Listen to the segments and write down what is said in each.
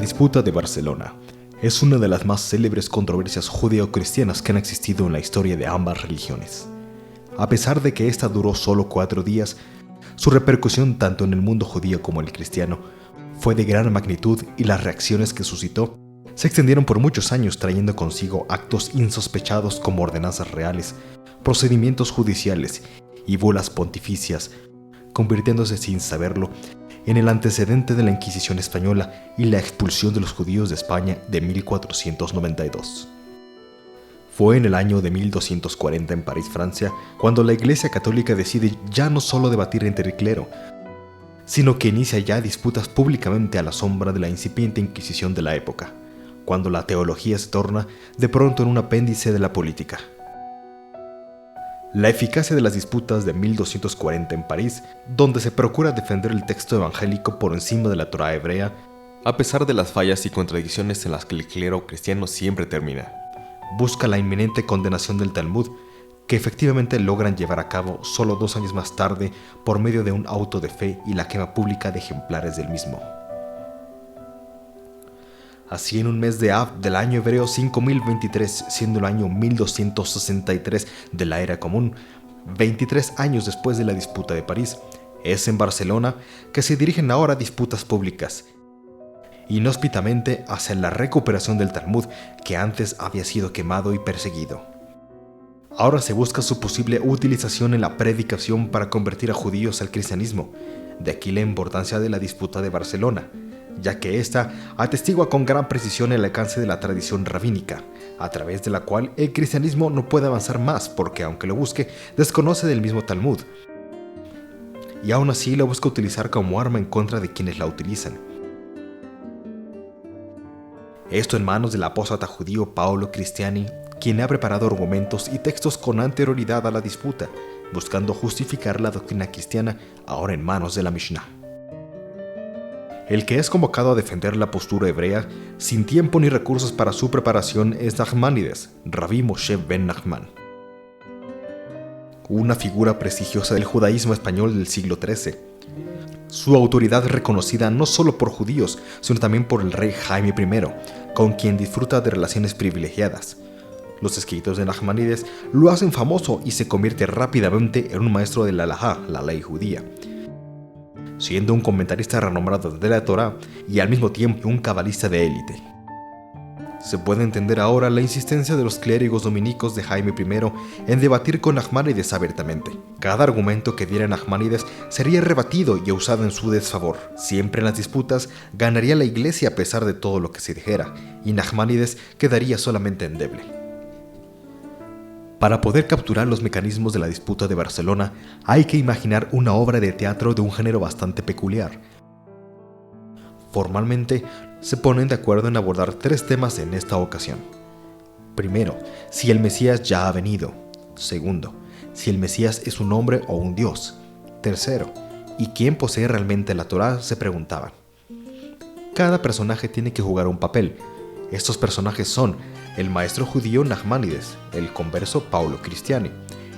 disputa de Barcelona es una de las más célebres controversias judeo-cristianas que han existido en la historia de ambas religiones. A pesar de que esta duró solo 4 días, su repercusión tanto en el mundo judío como en el cristiano fue de gran magnitud y las reacciones que suscitó se extendieron por muchos años, trayendo consigo actos insospechados como ordenanzas reales, procedimientos judiciales y bulas pontificias, convirtiéndose sin saberlo en el antecedente de la Inquisición española y la expulsión de los judíos de España de 1492. Fue en el año de 1240 en París, Francia, cuando la Iglesia Católica decide ya no solo debatir entre el clero, sino que inicia ya disputas públicamente a la sombra de la incipiente Inquisición de la época, cuando la teología se torna de pronto en un apéndice de la política. La eficacia de las disputas de 1240 en París, donde se procura defender el texto evangélico por encima de la Torá hebrea, a pesar de las fallas y contradicciones en las que el clero cristiano siempre termina, busca la inminente condenación del Talmud, que efectivamente logran llevar a cabo solo 2 años más tarde por medio de un auto de fe y la quema pública de ejemplares del mismo. Así, en un mes de Av del año hebreo 5023, siendo el año 1263 de la Era Común, 23 años después de la disputa de París, es en Barcelona que se dirigen ahora disputas públicas, inhóspitamente hacia la recuperación del Talmud que antes había sido quemado y perseguido. Ahora se busca su posible utilización en la predicación para convertir a judíos al cristianismo, de aquí la importancia de la disputa de Barcelona, ya que ésta atestigua con gran precisión el alcance de la tradición rabínica, a través de la cual el cristianismo no puede avanzar más porque, aunque lo busque, desconoce del mismo Talmud, y aún así lo busca utilizar como arma en contra de quienes la utilizan. Esto en manos del apóstata judío Paolo Cristiani, quien ha preparado argumentos y textos con anterioridad a la disputa, buscando justificar la doctrina cristiana ahora en manos de la Mishnah. El que es convocado a defender la postura hebrea, sin tiempo ni recursos para su preparación, es Nachmanides, Rabbi Moshe ben Nachman, una figura prestigiosa del judaísmo español del siglo XIII. Su autoridad es reconocida no solo por judíos, sino también por el rey Jaime I, con quien disfruta de relaciones privilegiadas. Los escritos de Nachmanides lo hacen famoso y se convierte rápidamente en un maestro de la halajá, la ley judía, siendo un comentarista renombrado de la Torá y al mismo tiempo un cabalista de élite. Se puede entender ahora la insistencia de los clérigos dominicos de Jaime I en debatir con Nachmanides abiertamente. Cada argumento que diera Nachmanides sería rebatido y usado en su desfavor. Siempre en las disputas ganaría la iglesia a pesar de todo lo que se dijera, y Nachmanides quedaría solamente endeble. Para poder capturar los mecanismos de la disputa de Barcelona, hay que imaginar una obra de teatro de un género bastante peculiar. Formalmente, se ponen de acuerdo en abordar 3 temas en esta ocasión. Primero, si el Mesías ya ha venido. Segundo, si el Mesías es un hombre o un dios. Tercero, ¿y quién posee realmente la Torá?, se preguntaban. Cada personaje tiene que jugar un papel. Estos personajes son el maestro judío Nachmanides, el converso Paolo Cristiani,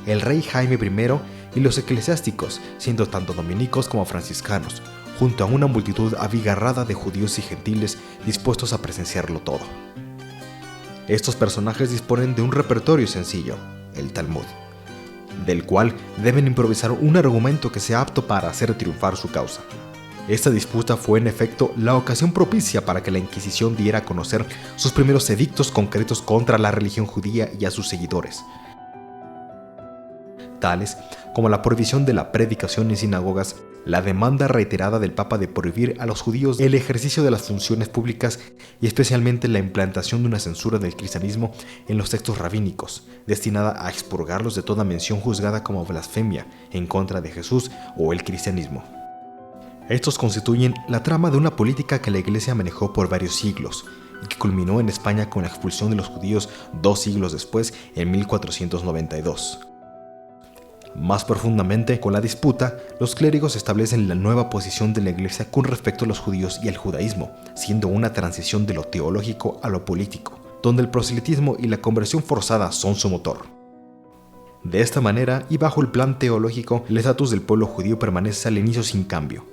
el rey Jaime I y los eclesiásticos, siendo tanto dominicos como franciscanos, junto a una multitud abigarrada de judíos y gentiles dispuestos a presenciarlo todo. Estos personajes disponen de un repertorio sencillo, el Talmud, del cual deben improvisar un argumento que sea apto para hacer triunfar su causa. Esta disputa fue en efecto la ocasión propicia para que la Inquisición diera a conocer sus primeros edictos concretos contra la religión judía y a sus seguidores, tales como la prohibición de la predicación en sinagogas, la demanda reiterada del Papa de prohibir a los judíos el ejercicio de las funciones públicas y especialmente la implantación de una censura del cristianismo en los textos rabínicos, destinada a expurgarlos de toda mención juzgada como blasfemia en contra de Jesús o el cristianismo. Estos constituyen la trama de una política que la Iglesia manejó por varios siglos y que culminó en España con la expulsión de los judíos 2 siglos después, en 1492. Más profundamente, con la disputa, los clérigos establecen la nueva posición de la Iglesia con respecto a los judíos y al judaísmo, siendo una transición de lo teológico a lo político, donde el proselitismo y la conversión forzada son su motor. De esta manera, y bajo el plan teológico, el estatus del pueblo judío permanece al inicio sin cambio.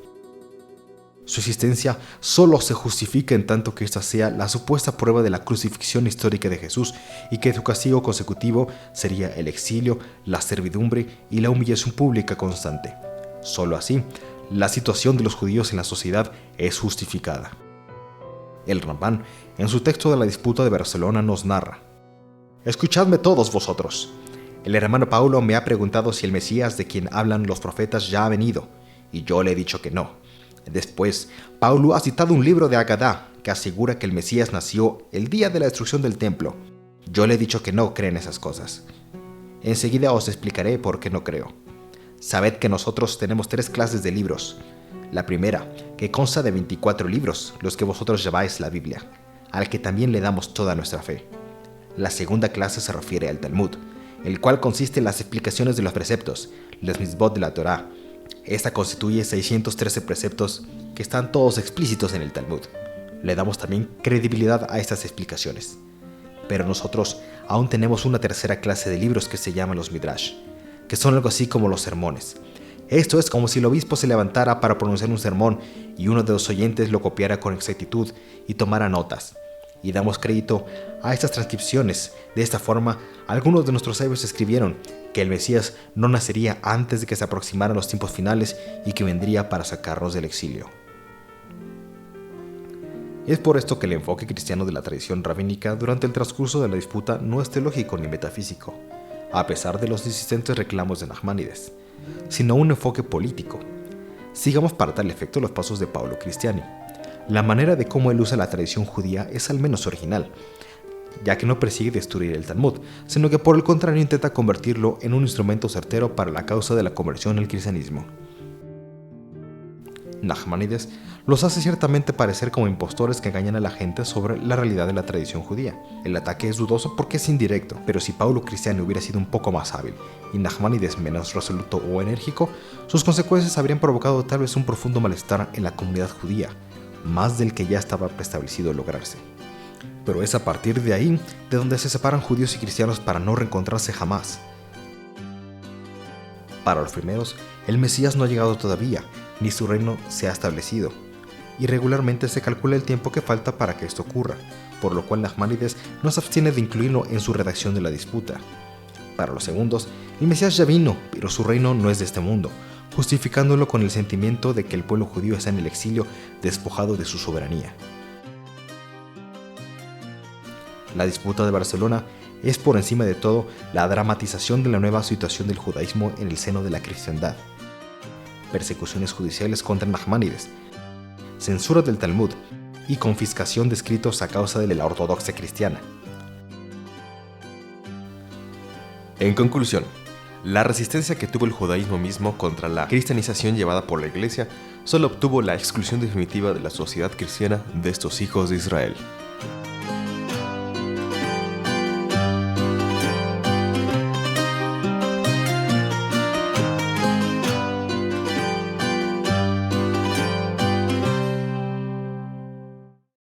Su existencia solo se justifica en tanto que esta sea la supuesta prueba de la crucifixión histórica de Jesús y que su castigo consecutivo sería el exilio, la servidumbre y la humillación pública constante. Solo así, la situación de los judíos en la sociedad es justificada. El Rambán, en su texto de la disputa de Barcelona, nos narra: «Escuchadme todos vosotros. El hermano Paulo me ha preguntado si el Mesías de quien hablan los profetas ya ha venido, y yo le he dicho que no. Después, Paulo ha citado un libro de Agadá que asegura que el Mesías nació el día de la destrucción del templo. Yo le he dicho que no creen esas cosas. Enseguida os explicaré por qué no creo. Sabed que nosotros tenemos 3 clases de libros. La primera, que consta de 24 libros, los que vosotros llamáis la Biblia, al que también le damos toda nuestra fe. La segunda clase se refiere al Talmud, el cual consiste en las explicaciones de los preceptos, los mitzvot de la Torá. Esta constituye 613 preceptos que están todos explícitos en el Talmud. Le damos también credibilidad a estas explicaciones. Pero nosotros aún tenemos una tercera clase de libros que se llaman los Midrash, que son algo así como los sermones. Esto es como si el obispo se levantara para pronunciar un sermón y uno de los oyentes lo copiara con exactitud y tomara notas. Y damos crédito a estas transcripciones. De esta forma, algunos de nuestros sabios escribieron que el Mesías no nacería antes de que se aproximaran los tiempos finales y que vendría para sacarnos del exilio. Es por esto que el enfoque cristiano de la tradición rabínica durante el transcurso de la disputa no es teológico ni metafísico, a pesar de los insistentes reclamos de Nachmanides, sino un enfoque político. Sigamos para tal efecto los pasos de Paulo Cristiani. La manera de cómo él usa la tradición judía es al menos original, ya que no persigue destruir el Talmud, sino que por el contrario intenta convertirlo en un instrumento certero para la causa de la conversión al cristianismo. Nachmanides los hace ciertamente parecer como impostores que engañan a la gente sobre la realidad de la tradición judía. El ataque es dudoso porque es indirecto, pero si Paulo Cristiani hubiera sido un poco más hábil y Nachmanides menos resoluto o enérgico, sus consecuencias habrían provocado tal vez un profundo malestar en la comunidad judía, más del que ya estaba preestablecido lograrse. Pero es a partir de ahí de donde se separan judíos y cristianos para no reencontrarse jamás. Para los primeros, el Mesías no ha llegado todavía, ni su reino se ha establecido, y regularmente se calcula el tiempo que falta para que esto ocurra, por lo cual Nachmanides no se abstiene de incluirlo en su redacción de la disputa. Para los segundos, el Mesías ya vino, pero su reino no es de este mundo, justificándolo con el sentimiento de que el pueblo judío está en el exilio, despojado de su soberanía. La disputa de Barcelona es por encima de todo la dramatización de la nueva situación del judaísmo en el seno de la cristiandad. Persecuciones judiciales contra Nachmanides, censura del Talmud y confiscación de escritos a causa de la ortodoxia cristiana. En conclusión, la resistencia que tuvo el judaísmo mismo contra la cristianización llevada por la Iglesia solo obtuvo la exclusión definitiva de la sociedad cristiana de estos hijos de Israel.